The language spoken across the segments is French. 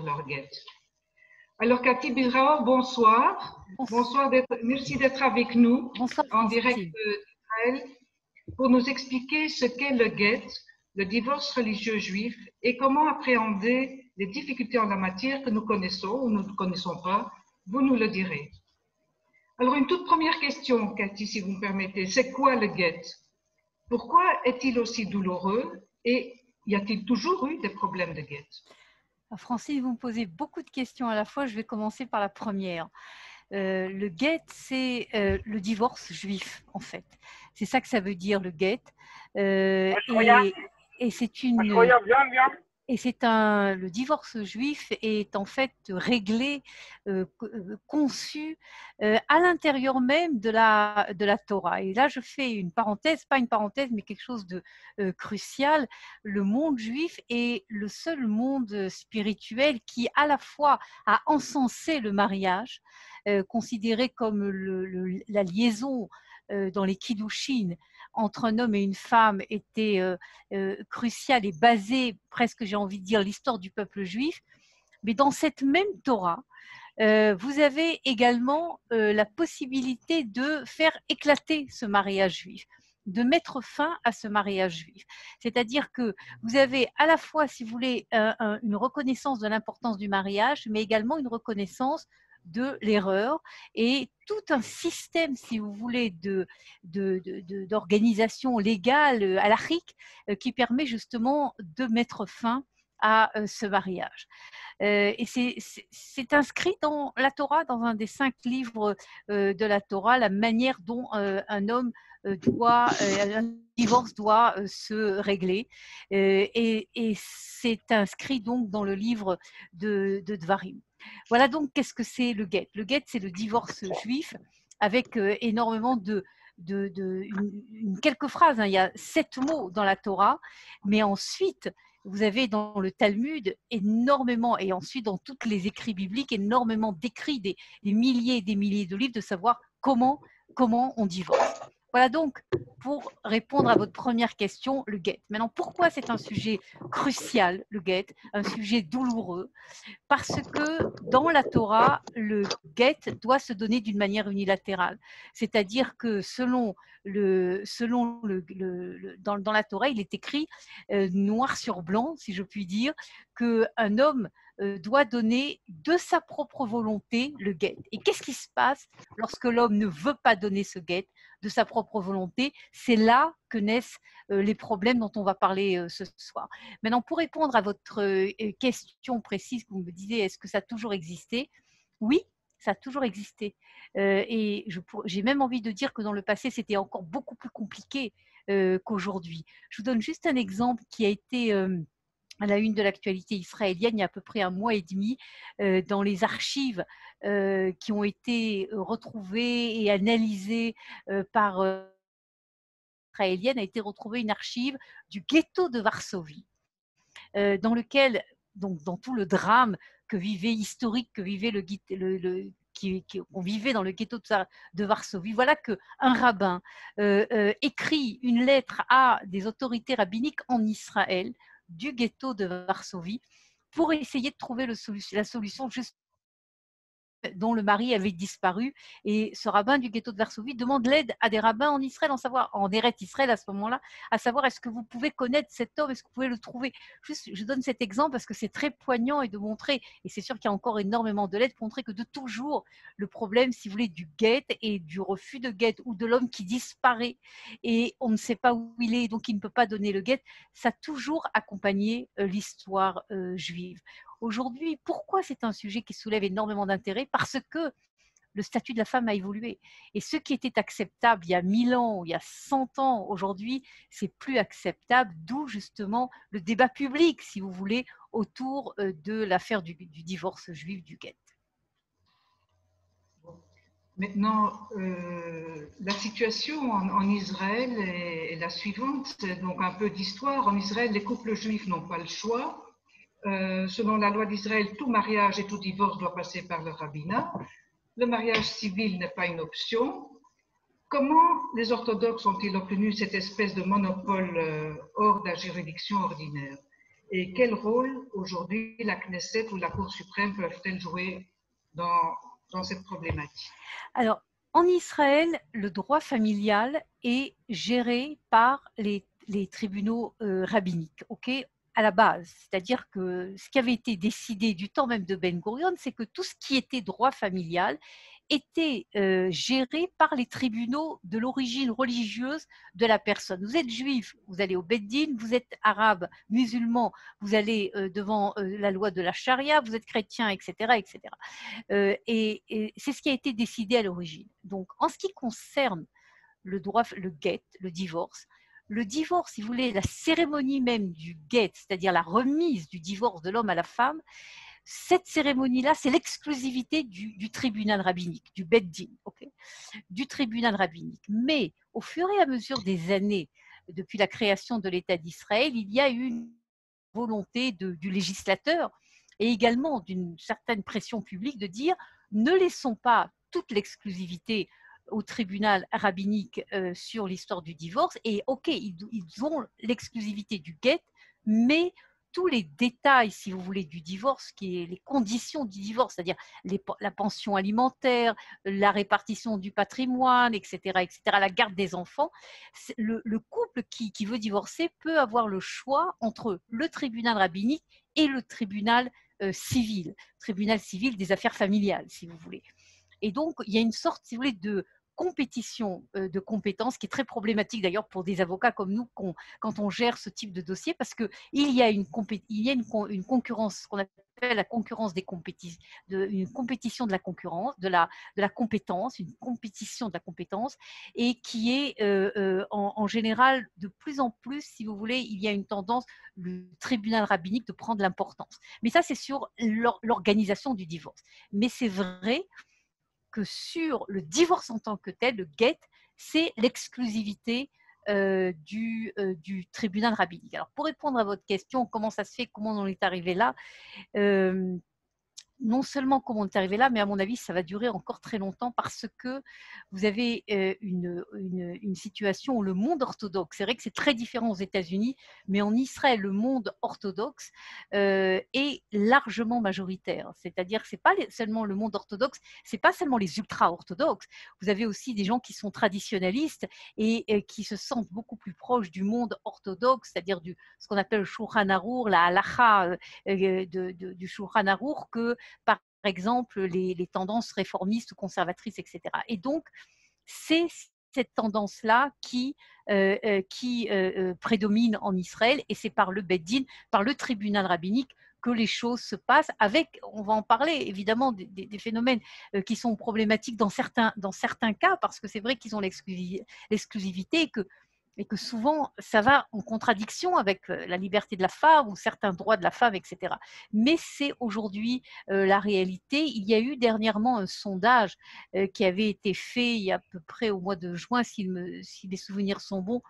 leur guet. Alors Cathy Bilraor, bonsoir. Bonsoir, merci d'être avec nous en direct d'Israël pour nous expliquer ce qu'est le guet, le divorce religieux juif et comment appréhender les difficultés en la matière que nous connaissons ou nous ne connaissons pas. Vous nous le direz. Alors une toute première question, Cathy, si vous me permettez, c'est quoi le guet? Pourquoi est-il aussi douloureux et y a-t-il toujours eu des problèmes de guet? Francine, vous me posez beaucoup de questions à la fois. Je vais commencer par la première. Le guet, c'est le divorce juif, en fait. C'est ça que ça veut dire, le guet. Et c'est une... Et le divorce juif est en fait réglé, conçu à l'intérieur même de la Torah. Et là, je fais une parenthèse, pas une parenthèse, mais quelque chose de crucial. Le monde juif est le seul monde spirituel qui, à la fois, a encensé le mariage, considéré comme la liaison dans les kiddushin entre un homme et une femme était cruciale et basée, presque j'ai envie de dire, l'histoire du peuple juif. Mais dans cette même Torah, vous avez également la possibilité de faire éclater ce mariage juif, de mettre fin à ce mariage juif. C'est-à-dire que vous avez à la fois, si vous voulez, une reconnaissance de l'importance du mariage, mais également une reconnaissance de l'erreur et tout un système, si vous voulez, d'organisation légale, halachique, qui permet justement de mettre fin à ce mariage. Et c'est inscrit dans la Torah, dans un des 5 livres de la Torah, la manière dont un homme un divorce doit se régler. Et c'est inscrit donc dans le livre de Dvarim. Voilà donc qu'est-ce que c'est le guet. Le guet, c'est le divorce juif avec énormément quelques phrases. Hein. Il y a 7 mots dans la Torah, mais ensuite, vous avez dans le Talmud énormément, et ensuite dans tous les écrits bibliques, énormément d'écrits, des milliers et des milliers de livres de savoir comment on divorce. Voilà donc pour répondre à votre première question, le guet. Maintenant, pourquoi c'est un sujet crucial, le guet, un sujet douloureux? Parce que dans la Torah, le guet doit se donner d'une manière unilatérale. C'est-à-dire que dans la Torah, il est écrit noir sur blanc, si je puis dire, qu'un homme doit donner de sa propre volonté le guet. Et qu'est-ce qui se passe lorsque l'homme ne veut pas donner ce guet de sa propre volonté? C'est là que naissent les problèmes dont on va parler ce soir. Maintenant, pour répondre à votre question précise, vous me disiez, est-ce que ça a toujours existé? Oui, ça a toujours existé. Et j'ai même envie de dire que dans le passé, c'était encore beaucoup plus compliqué qu'aujourd'hui. Je vous donne juste un exemple qui a été à la une de l'actualité israélienne il y a à peu près 1 mois et demi, dans les archives qui ont été retrouvées et analysées par israélienne, a été retrouvée une archive du ghetto de Varsovie, dans lequel, donc dans tout le drame historique que vivait qu'on vivait dans le ghetto de Varsovie, voilà qu'un rabbin écrit une lettre à des autorités rabbiniques en Israël du ghetto de Varsovie pour essayer de trouver la solution juste dont le mari avait disparu. Et ce rabbin du ghetto de Varsovie demande l'aide à des rabbins en Israël, en Eretz Israël à ce moment-là, à savoir est-ce que vous pouvez connaître cet homme, est-ce que vous pouvez le trouver. Juste, je donne cet exemple parce que c'est très poignant et de montrer, et c'est sûr qu'il y a encore énormément de lettres, pour montrer que de toujours, le problème, si vous voulez, du guet et du refus de guet ou de l'homme qui disparaît et on ne sait pas où il est, donc il ne peut pas donner le guet, ça a toujours accompagné l'histoire juive. Aujourd'hui, pourquoi c'est un sujet qui soulève énormément d'intérêt? Parce que le statut de la femme a évolué. Et ce qui était acceptable il y a 1000 ans ou il y a 100 ans, aujourd'hui, c'est plus acceptable, d'où justement le débat public, si vous voulez, autour de l'affaire du divorce juif, du guet. Maintenant, la situation en Israël est la suivante. Donc, un peu d'histoire. En Israël, les couples juifs n'ont pas le choix. Selon la loi d'Israël, tout mariage et tout divorce doit passer par le rabbinat. Le mariage civil n'est pas une option. Comment les orthodoxes ont-ils obtenu cette espèce de monopole hors de la juridiction ordinaire? et quel rôle aujourd'hui la Knesset ou la Cour suprême peuvent-elles jouer dans cette problématique? Alors, en Israël, le droit familial est géré par les tribunaux rabbiniques, ok, à la base. C'est-à-dire que ce qui avait été décidé du temps même de Ben Gurion, c'est que tout ce qui était droit familial était géré par les tribunaux de l'origine religieuse de la personne. Vous êtes juif, vous allez au Beddin, vous êtes arabe, musulman, vous allez devant la loi de la charia, vous êtes chrétien, etc., etc. Et c'est ce qui a été décidé à l'origine. Donc, en ce qui concerne le droit, le get, le divorce, si vous voulez, la cérémonie même du get, c'est-à-dire la remise du divorce de l'homme à la femme, cette cérémonie-là, c'est l'exclusivité du tribunal rabbinique, du Beth Din, okay, du tribunal rabbinique. Mais au fur et à mesure des années, depuis la création de l'État d'Israël, il y a eu une volonté du législateur et également d'une certaine pression publique de dire ne laissons pas toute l'exclusivité au tribunal rabbinique sur l'histoire du divorce. Et ok, ils ont l'exclusivité du get, mais tous les détails, si vous voulez, du divorce, qui est les conditions du divorce, c'est-à-dire la pension alimentaire, la répartition du patrimoine, etc., la garde des enfants, le couple qui veut divorcer peut avoir le choix entre le tribunal rabbinique et le tribunal civil des affaires familiales, si vous voulez. Et donc, il y a une sorte, si vous voulez, de compétition de compétences qui est très problématique d'ailleurs pour des avocats comme nous quand on gère ce type de dossier, parce qu'il y a une concurrence, ce qu'on appelle la concurrence des compétitions, une compétition de la concurrence, de la compétence, une compétition de la compétence, et qui est en général de plus en plus, si vous voulez, il y a une tendance, le tribunal rabbinique, de prendre l'importance. Mais ça, c'est sur l'organisation du divorce. Mais c'est vrai que sur le divorce en tant que tel, le get, c'est l'exclusivité du tribunal rabbinique. Alors, pour répondre à votre question, comment ça se fait, comment on en est arrivé là, non seulement comment on est arrivé là, mais à mon avis, ça va durer encore très longtemps parce que vous avez une situation où le monde orthodoxe, c'est vrai que c'est très différent aux États-Unis, mais en Israël, le monde orthodoxe est largement majoritaire. C'est-à-dire que ce n'est pas seulement le monde orthodoxe, ce n'est pas seulement les ultra-orthodoxes. Vous avez aussi des gens qui sont traditionnalistes et qui se sentent beaucoup plus proches du monde orthodoxe, c'est-à-dire ce qu'on appelle le Shulchan Arour, la halacha du Shulchan Arour, que par exemple les tendances réformistes ou conservatrices, etc. Et donc, c'est cette tendance-là qui prédomine en Israël, et c'est par le Beth Din, par le tribunal rabbinique, que les choses se passent avec, on va en parler évidemment, des phénomènes qui sont problématiques dans certains cas, parce que c'est vrai qu'ils ont l'exclusivité et que souvent ça va en contradiction avec la liberté de la femme ou certains droits de la femme, etc. Mais c'est aujourd'hui la réalité. Il y a eu dernièrement un sondage qui avait été fait il y a à peu près au mois de juin, si les souvenirs sont bons,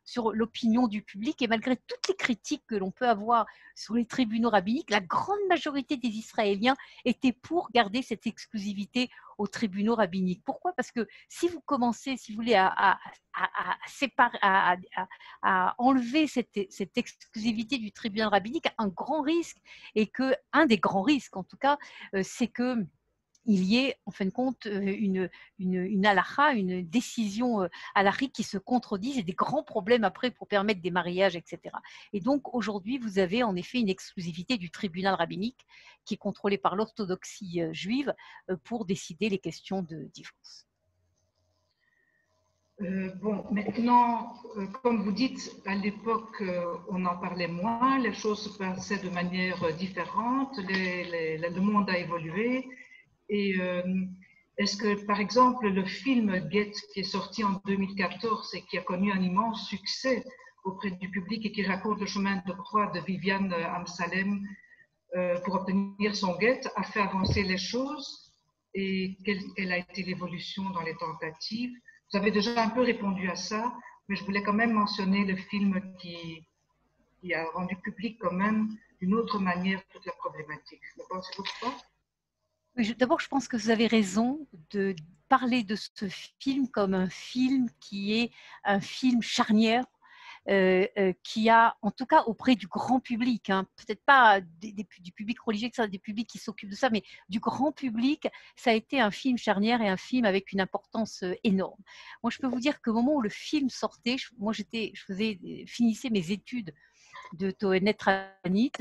sur l'opinion du public, et malgré toutes les critiques que l'on peut avoir sur les tribunaux rabbiniques, la grande majorité des Israéliens étaient pour garder cette exclusivité aux tribunaux rabbiniques. Pourquoi? Parce que si vous commencez, si vous voulez, à séparer, à enlever cette exclusivité du tribunal rabbinique, un grand risque, et que un des grands risques en tout cas, c'est que il y ait en fin de compte une halakha, une décision halachique qui se contredisent, et des grands problèmes après pour permettre des mariages, etc. Et donc aujourd'hui, vous avez en effet une exclusivité du tribunal rabbinique qui est contrôlé par l'orthodoxie juive pour décider les questions de divorce. Bon, maintenant, comme vous dites, à l'époque, on en parlait moins, les choses se passaient de manière différente, le monde a évolué. Et est-ce que, par exemple, le film Get, qui est sorti en 2014 et qui a connu un immense succès auprès du public et qui raconte le chemin de croix de Viviane Amsalem pour obtenir son Get, a fait avancer les choses, et quelle a été l'évolution dans les tentatives? Vous avez déjà un peu répondu à ça, mais je voulais quand même mentionner le film qui a rendu public quand même d'une autre manière toute la problématique. Ne pensez-vous pas? D'abord, je pense que vous avez raison de parler de ce film comme un film qui est un film charnière qui a, en tout cas auprès du grand public, hein, peut-être pas du public religieux, que ça, des publics qui s'occupent de ça, mais du grand public, ça a été un film charnière et un film avec une importance énorme. Moi, je peux vous dire qu'au moment où le film sortait, moi, finissais mes études de Tohenet Rabbinit,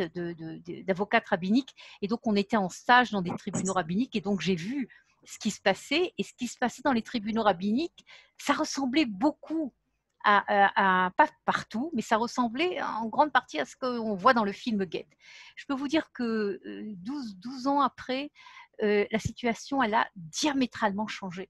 d'avocate rabbinique, et donc on était en stage dans des tribunaux rabbiniques, et donc j'ai vu ce qui se passait, et ce qui se passait dans les tribunaux rabbiniques, ça ressemblait beaucoup pas partout, mais ça ressemblait en grande partie à ce qu'on voit dans le film Get. Je peux vous dire que 12 ans après, la situation, elle a diamétralement changé.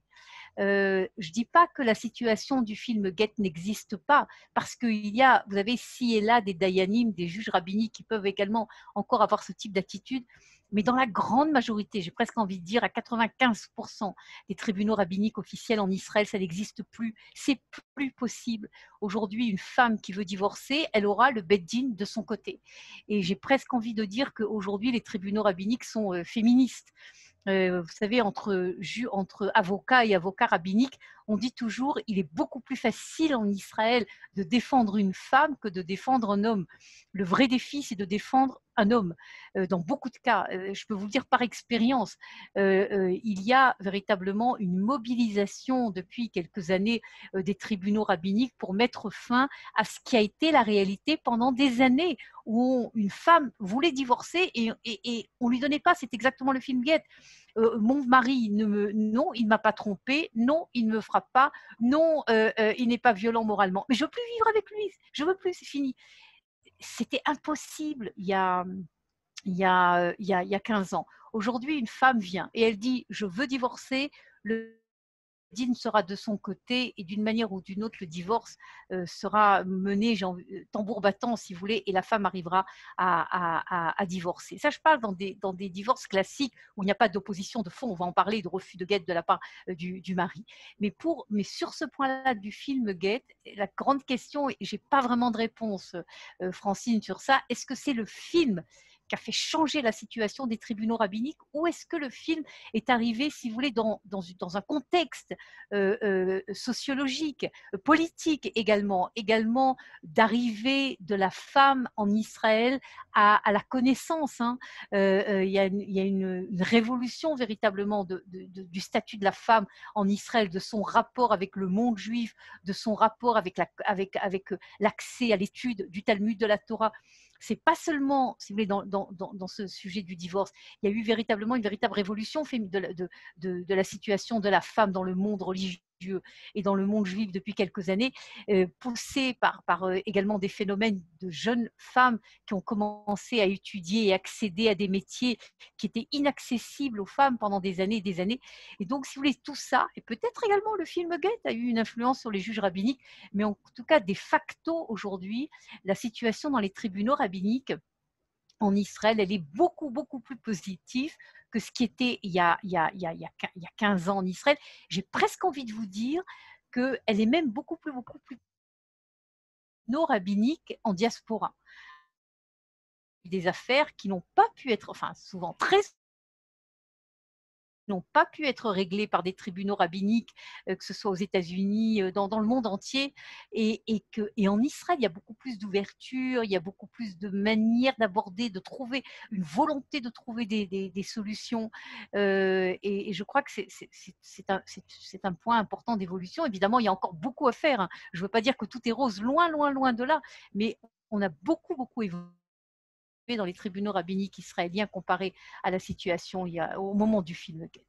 Je ne dis pas que la situation du film Get n'existe pas, parce qu'il y a, vous avez ci et là des dayanim, des juges rabbiniques qui peuvent également encore avoir ce type d'attitude, mais dans la grande majorité, j'ai presque envie de dire à 95% des tribunaux rabbiniques officiels en Israël, ça n'existe plus, c'est plus possible. Aujourd'hui, une femme qui veut divorcer, elle aura le beddin de son côté. Et j'ai presque envie de dire qu'aujourd'hui, les tribunaux rabbiniques sont féministes. Vous savez, entre avocats et avocats rabbiniques, on dit toujours il est beaucoup plus facile en Israël de défendre une femme que de défendre un homme. Le vrai défi, c'est de défendre un homme. Dans beaucoup de cas, je peux vous le dire par expérience, il y a véritablement une mobilisation depuis quelques années des tribunaux rabbiniques pour mettre fin à ce qui a été la réalité pendant des années où une femme voulait divorcer et on ne lui donnait pas, c'est exactement le film Get. Mon mari, non, il ne m'a pas trompé, non, il ne me frappe pas, non, il n'est pas violent moralement, mais je ne veux plus vivre avec lui, je ne veux plus, c'est fini. C'était impossible il y a 15 ans. Aujourd'hui, une femme vient et elle dit « je veux divorcer », le Dean sera de son côté et d'une manière ou d'une autre, le divorce sera mené tambour battant, si vous voulez, et la femme arrivera à divorcer. Ça, je parle dans des divorces classiques où il n'y a pas d'opposition de fond. On va en parler, de refus de guette de la part du mari. Mais sur ce point-là du film Guette, la grande question, et je n'ai pas vraiment de réponse, Francine, sur ça, est-ce que c'est le film qui a fait changer la situation des tribunaux rabbiniques, ou est-ce que le film est arrivé, si vous voulez, dans un contexte sociologique, politique également d'arrivée de la femme en Israël à la connaissance. Hein. Il y a une révolution véritablement du statut de la femme en Israël, de son rapport avec le monde juif, de son rapport avec l'accès à l'étude du Talmud, de la Torah. C'est pas seulement, si vous voulez, dans ce sujet du divorce, il y a eu véritablement une véritable révolution de la situation de la femme dans le monde religieux et dans le monde juif depuis quelques années, poussée par également des phénomènes de jeunes femmes qui ont commencé à étudier et accéder à des métiers qui étaient inaccessibles aux femmes pendant des années et des années. Et donc, si vous voulez, tout ça, et peut-être également le film Get a eu une influence sur les juges rabbiniques, mais en tout cas, de facto, aujourd'hui, la situation dans les tribunaux rabbiniques en Israël, elle est beaucoup, beaucoup plus positive que ce qui était il y a 15 ans en Israël. J'ai presque envie de vous dire qu'elle est même beaucoup plus rabbinique en diaspora. Des affaires qui n'ont pas pu être, enfin souvent très n'ont pas pu être réglées par des tribunaux rabbiniques, que ce soit aux États-Unis, dans le monde entier, et en Israël, il y a beaucoup plus d'ouverture, il y a beaucoup plus de manières d'aborder, de trouver une volonté de trouver des solutions, et je crois que c'est un point important d'évolution. Évidemment, il y a encore beaucoup à faire, hein. Je ne veux pas dire que tout est rose, loin, loin, loin de là, mais on a beaucoup, beaucoup évolué dans les tribunaux rabbiniques israéliens comparé à la situation au moment du film Get.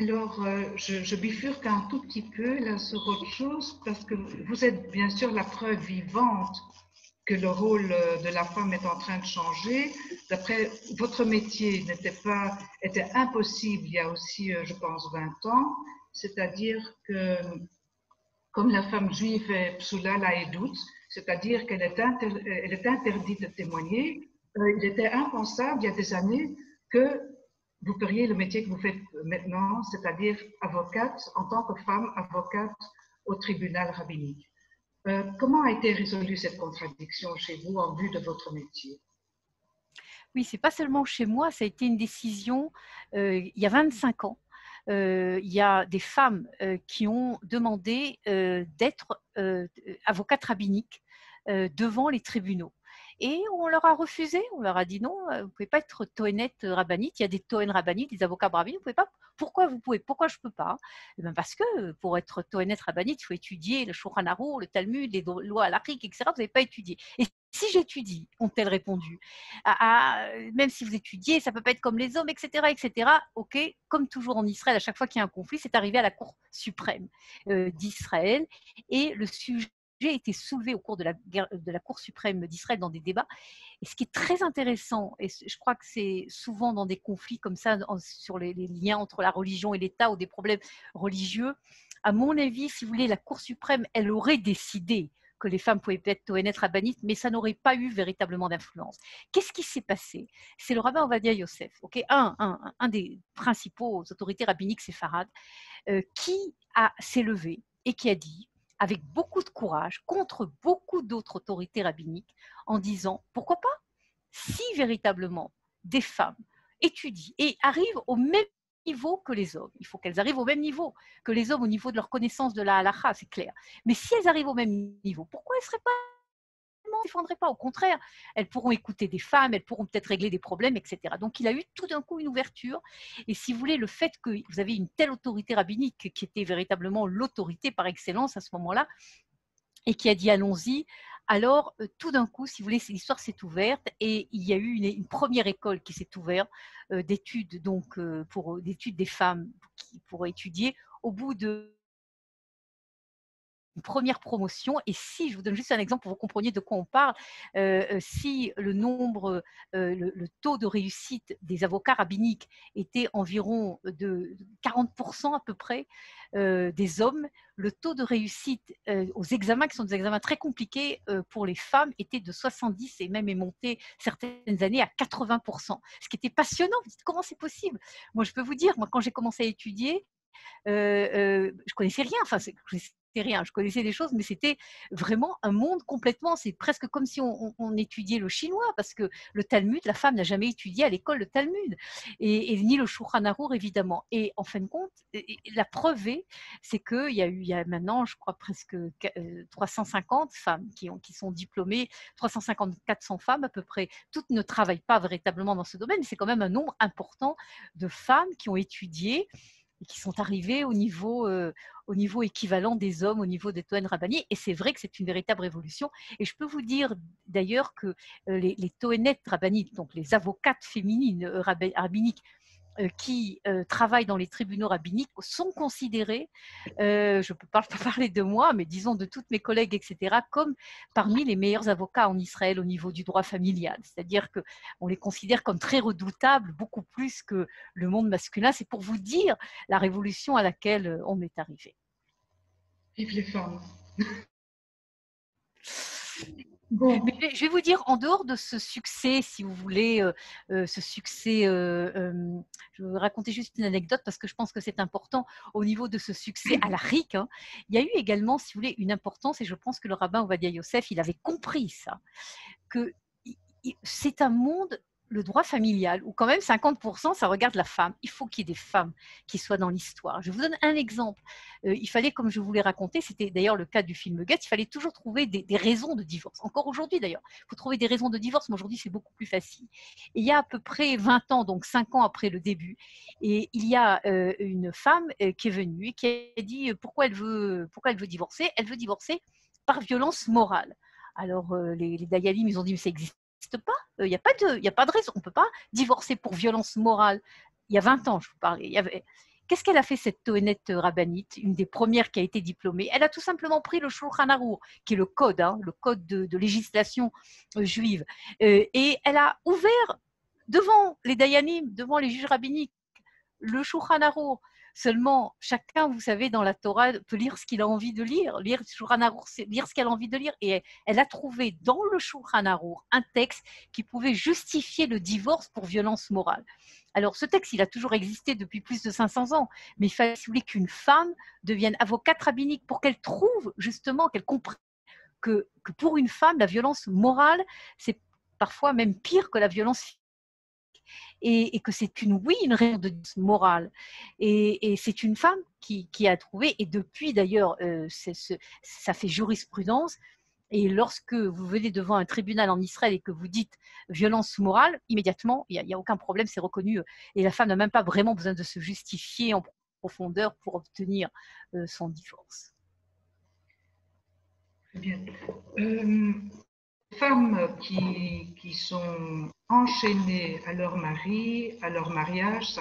Alors, je bifurque un tout petit peu là sur autre chose, parce que vous êtes bien sûr la preuve vivante que le rôle de la femme est en train de changer. D'après votre métier était impossible il y a aussi, je pense, 20 ans. C'est-à-dire que, comme la femme juive est psoula laedut, c'est-à-dire qu'elle est interdite de témoigner, il était impensable il y a des années que vous feriez le métier que vous faites maintenant, c'est-à-dire avocate, en tant que femme avocate au tribunal rabbinique. Comment a été résolue cette contradiction chez vous en vue de votre métier? Oui, c'est pas seulement chez moi, ça a été une décision il y a 25 ans. il y a des femmes qui ont demandé d'être avocates rabbiniques devant les tribunaux. Et on leur a refusé, on leur a dit non, vous ne pouvez pas être Tohénet rabbinite, il y a des Tohen rabbinites, des avocats rabbinites, vous pouvez pas. Pourquoi vous pouvez? Pourquoi je ne peux pas? Eh bien parce que pour être Tohénet rabbinite, il faut étudier le Shulchan Arour, le Talmud, les lois halachiques, etc. Vous n'avez pas étudié. Et si j'étudie, ont-elles répondu, même si vous étudiez, ça ne peut pas être comme les hommes, etc., etc. Ok, comme toujours en Israël, à chaque fois qu'il y a un conflit, c'est arrivé à la Cour suprême d'Israël. Et le sujet a été soulevé au cours de la Cour suprême d'Israël dans des débats. Et ce qui est très intéressant, et je crois que c'est souvent dans des conflits comme ça, sur les liens entre la religion et l'État ou des problèmes religieux, à mon avis, si vous voulez, la Cour suprême, elle aurait décidé que les femmes pouvaient être Tohénet rabbinites, mais ça n'aurait pas eu véritablement d'influence. Qu'est-ce qui s'est passé? C'est le rabbin Ovadia Yosef, okay, un des principaux autorités rabbiniques séfarades, qui s'est levé et qui a dit, avec beaucoup de courage, contre beaucoup d'autres autorités rabbiniques, en disant, pourquoi pas, si véritablement des femmes étudient et arrivent au même niveau que les hommes, il faut qu'elles arrivent au même niveau que les hommes au niveau de leur connaissance de la halakha, c'est clair. Mais si elles arrivent au même niveau, pourquoi elles ne seraient pas ne défendraient pas, au contraire, elles pourront écouter des femmes, elles pourront peut-être régler des problèmes, etc. Donc il a eu tout d'un coup une ouverture, et si vous voulez, le fait que vous avez une telle autorité rabbinique qui était véritablement l'autorité par excellence à ce moment-là, et qui a dit allons-y, alors tout d'un coup, si vous voulez, l'histoire s'est ouverte, et il y a eu une première école qui s'est ouverte d'études, donc d'études des femmes pour étudier au bout de une première promotion. Et si, je vous donne juste un exemple pour que vous compreniez de quoi on parle, si le nombre, le taux de réussite des avocats rabbiniques était environ de 40% à peu près des hommes, le taux de réussite aux examens, qui sont des examens très compliqués pour les femmes, était de 70 et même est monté certaines années à 80%. Ce qui était passionnant. Vous dites, comment c'est possible? Moi, je peux vous dire, moi, quand j'ai commencé à étudier, je connaissais rien, enfin, je connaissais rien, je connaissais des choses, mais c'était vraiment un monde complètement, c'est presque comme si on étudiait le chinois, parce que le Talmud, la femme n'a jamais étudié à l'école le Talmud, et ni le Shulchan Arour, évidemment. Et en fin de compte, la preuve c'est qu'il y a maintenant, je crois, presque 350 femmes qui sont diplômées, 350-400 femmes à peu près. Toutes ne travaillent pas véritablement dans ce domaine, mais c'est quand même un nombre important de femmes qui ont étudié et qui sont arrivés au niveau équivalent des hommes, au niveau des Tohen Rabbani. Et c'est vrai que c'est une véritable révolution. Et je peux vous dire d'ailleurs que les Tohenet Rabbanites, donc les avocates féminines rabbiniques, qui travaillent dans les tribunaux rabbiniques sont considérés, je ne peux pas parler de moi, mais disons de toutes mes collègues, etc., comme parmi les meilleurs avocats en Israël au niveau du droit familial. C'est-à-dire qu'on les considère comme très redoutables, beaucoup plus que le monde masculin. C'est pour vous dire la révolution à laquelle on est arrivé. Vive les femmes. Bon. Mais je vais vous dire, en dehors de ce succès, si vous voulez, ce succès, je vais vous raconter juste une anecdote parce que je pense que c'est important au niveau de ce succès à la RIC. Hein, il y a eu également, si vous voulez, une importance, et je pense que le rabbin Ovadia Yosef, il avait compris ça, que c'est un monde, le droit familial, où quand même 50%, ça regarde la femme. Il faut qu'il y ait des femmes qui soient dans l'histoire. Je vous donne un exemple. Il fallait, comme je vous l'ai raconté, c'était d'ailleurs le cas du film Get, il fallait toujours trouver des raisons de divorce. Encore aujourd'hui d'ailleurs, il faut trouver des raisons de divorce, mais aujourd'hui c'est beaucoup plus facile. Et il y a à peu près 20 ans, donc 5 ans après le début, et il y a une femme qui est venue et qui a dit pourquoi elle veut divorcer. Elle veut divorcer par violence morale. Alors les Dayalim, ils ont dit mais ça existe pas, il n'y a pas de raison, on ne peut pas divorcer pour violence morale. Il y a 20 ans, je vous parlais. Qu'est-ce qu'elle a fait, cette Tohénet rabbinite, une des premières qui a été diplômée? Elle a tout simplement pris le Shulchan Arour, qui est le code, le code de législation juive, et elle a ouvert devant les Dayanim, devant les juges rabbiniques, le Shulchan Arour. Seulement, chacun, vous savez, dans la Torah, peut lire ce qu'il a envie de lire. Lire Shulchan Arour, c'est lire ce qu'elle a envie de lire. Et elle a trouvé dans le Shulchan Arour un texte qui pouvait justifier le divorce pour violence morale. Alors, ce texte, il a toujours existé depuis plus de 500 ans, mais il fallait qu'une femme devienne avocate rabbinique pour qu'elle trouve, justement, qu'elle comprenne que pour une femme, la violence morale, c'est parfois même pire que la violence physique. et que c'est une raison de morale. Et c'est une femme qui a trouvé, et depuis d'ailleurs, ça fait jurisprudence. Et lorsque vous venez devant un tribunal en Israël et que vous dites violence morale, immédiatement, il n'y a aucun problème, c'est reconnu. Et la femme n'a même pas vraiment besoin de se justifier en profondeur pour obtenir son divorce. Bien. Femmes qui sont enchaînées à leur mari, à leur mariage,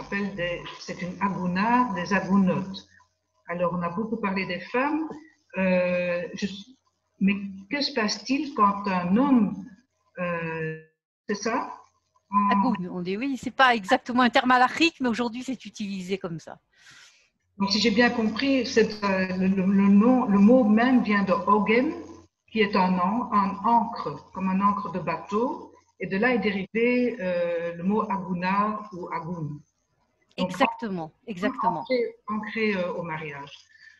c'est une agouna, des agounotes. Alors, on a beaucoup parlé des femmes, mais que se passe-t-il quand un homme, c'est ça? Agoun, on dit oui, c'est pas exactement un terme halachique, mais aujourd'hui c'est utilisé comme ça. Donc, si j'ai bien compris, le mot même vient de Ogen, qui est un ancre, comme un ancre de bateau, et de là est dérivé le mot aguna ou agoun. Exactement, exactement. Ancré au mariage.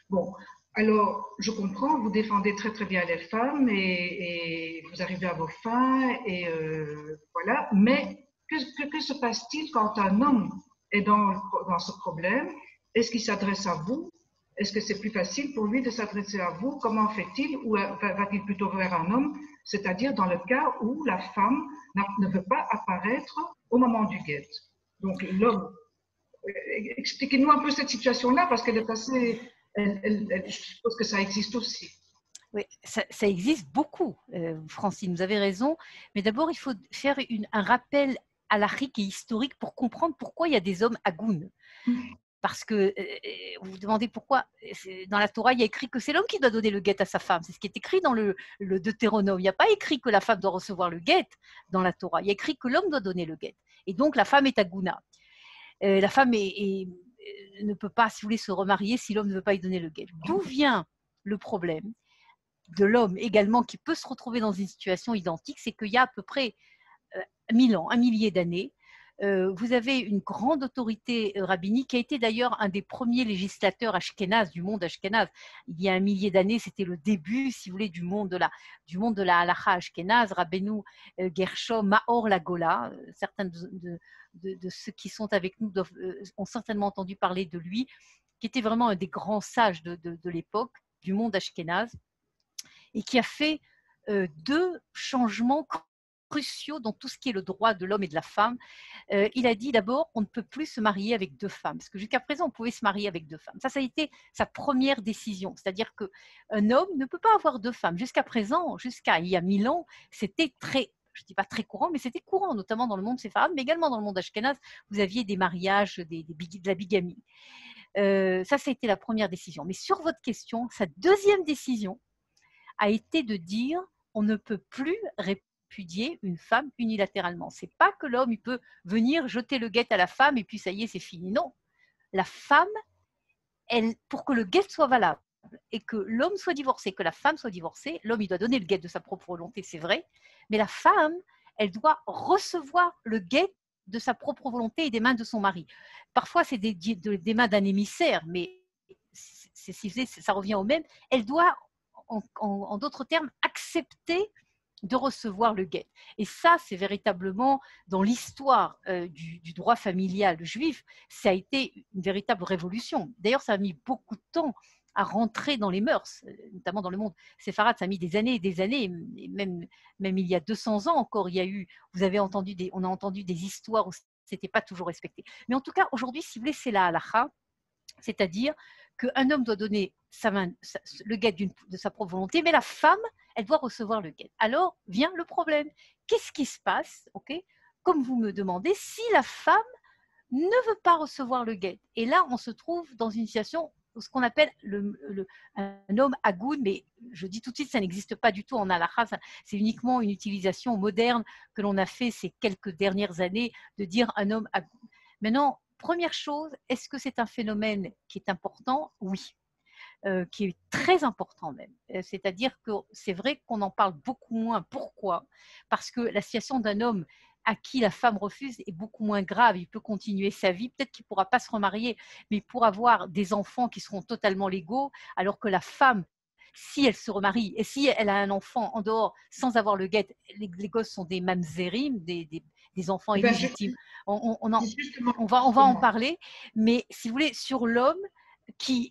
Bon, alors je comprends, vous défendez très très bien les femmes et vous arrivez à vos fins et voilà. Mais que se passe-t-il quand un homme est dans ce problème? Est-ce qu'il s'adresse à vous? Est-ce que c'est plus facile pour lui de s'adresser à vous? Comment fait-il? Ou va-t-il plutôt vers un homme? C'est-à-dire dans le cas où la femme ne veut pas apparaître au moment du guet. Donc l'homme. Expliquez-nous un peu cette situation-là parce qu'elle est assez. Je suppose que ça existe aussi. Oui, ça existe beaucoup, Francine, vous avez raison. Mais d'abord, il faut faire un rappel halachique et historique pour comprendre pourquoi il y a des hommes agoun. Parce que vous vous demandez pourquoi. Dans la Torah, il y a écrit que c'est l'homme qui doit donner le guet à sa femme. C'est ce qui est écrit dans le Deutéronome. Il n'y a pas écrit que la femme doit recevoir le guet dans la Torah. Il y a écrit que l'homme doit donner le guet. Et donc, la femme est agouna. La femme ne peut pas, si vous voulez, se remarier si l'homme ne veut pas lui donner le guet. D'où vient le problème de l'homme également qui peut se retrouver dans une situation identique? C'est qu'il y a à peu près 1000 ans, un millier d'années, vous avez une grande autorité rabbinique qui a été d'ailleurs un des premiers législateurs ashkénazes, du monde ashkénaze. Il y a un millier d'années, c'était le début, si vous voulez, du monde de la halacha ashkénaze. Rabbeinu Gershom Maor Lagola, certains de ceux qui sont avec nous ont certainement entendu parler de lui, qui était vraiment un des grands sages de l'époque, du monde ashkénaze, et qui a fait deux changements cruciaux dans tout ce qui est le droit de l'homme et de la femme. Il a dit d'abord, on ne peut plus se marier avec deux femmes, parce que jusqu'à présent, on pouvait se marier avec deux femmes. Ça a été sa première décision, c'est-à-dire qu'un homme ne peut pas avoir deux femmes. Jusqu'à présent, jusqu'à il y a 1000 ans, c'était très, je ne dis pas très courant, mais c'était courant, notamment dans le monde séfarade, mais également dans le monde ashkénaze, vous aviez des mariages, de la bigamie. Ça a été la première décision. Mais sur votre question, sa deuxième décision a été de dire on ne peut plus répudier une femme unilatéralement. C'est pas que l'homme il peut venir jeter le guet à la femme et puis ça y est, c'est fini. Non, la femme, pour que le guet soit valable et que l'homme soit divorcé, que la femme soit divorcée, l'homme il doit donner le guet de sa propre volonté, c'est vrai, mais la femme, elle doit recevoir le guet de sa propre volonté et des mains de son mari. Parfois, c'est des mains d'un émissaire, mais ça revient au même. Elle doit en d'autres termes, accepter de recevoir le guet. Et ça, c'est véritablement, dans l'histoire du droit familial juif, ça a été une véritable révolution. D'ailleurs, ça a mis beaucoup de temps à rentrer dans les mœurs, notamment dans le monde séfarade, ça a mis des années et des années, et même il y a 200 ans encore, on a entendu des histoires où c'était pas toujours respecté. Mais en tout cas, aujourd'hui, si vous voulez, c'est la halacha, c'est-à-dire qu'un homme doit donner le guet de sa propre volonté, mais la femme, elle doit recevoir le guet. Alors vient le problème. Qu'est-ce qui se passe, comme vous me demandez, si la femme ne veut pas recevoir le guet? Et là, on se trouve dans une situation ce qu'on appelle un homme agoun, mais je dis tout de suite, ça n'existe pas du tout en halakha, c'est uniquement une utilisation moderne que l'on a fait ces quelques dernières années de dire un homme agoun. Maintenant, première chose, est-ce que c'est un phénomène qui est important? Oui, qui est très important même. C'est-à-dire que c'est vrai qu'on en parle beaucoup moins. Pourquoi? Parce que la situation d'un homme à qui la femme refuse est beaucoup moins grave. Il peut continuer sa vie. Peut-être qu'il ne pourra pas se remarier, mais il pourra avoir des enfants qui seront totalement légaux, alors que la femme, si elle se remarie et si elle a un enfant en dehors sans avoir le guet, les gosses sont des mamzerim, des enfants Eh ben, illégitimes. justement, On va en parler, mais si vous voulez, sur l'homme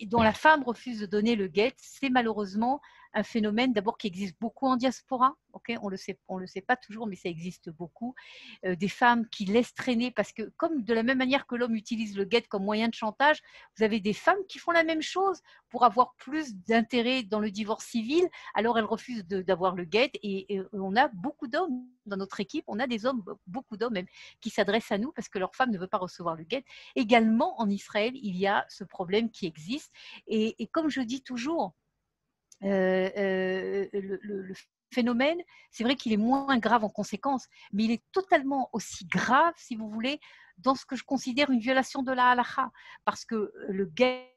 dont la femme refuse de donner le guet, c'est malheureusement un phénomène d'abord qui existe beaucoup en diaspora. Okay, on le sait pas toujours, mais ça existe beaucoup. Des femmes qui laissent traîner parce que, comme de la même manière que l'homme utilise le guet comme moyen de chantage, vous avez des femmes qui font la même chose pour avoir plus d'intérêt dans le divorce civil. Alors elles refusent d'avoir le guet et on a beaucoup d'hommes dans notre équipe. On a des hommes, beaucoup d'hommes même, qui s'adressent à nous parce que leur femme ne veut pas recevoir le guet. Également en Israël, il y a ce problème qui existe et comme je dis toujours, le phénomène, c'est vrai qu'il est moins grave en conséquence, mais il est totalement aussi grave, si vous voulez, dans ce que je considère une violation de la halakha, parce que le guet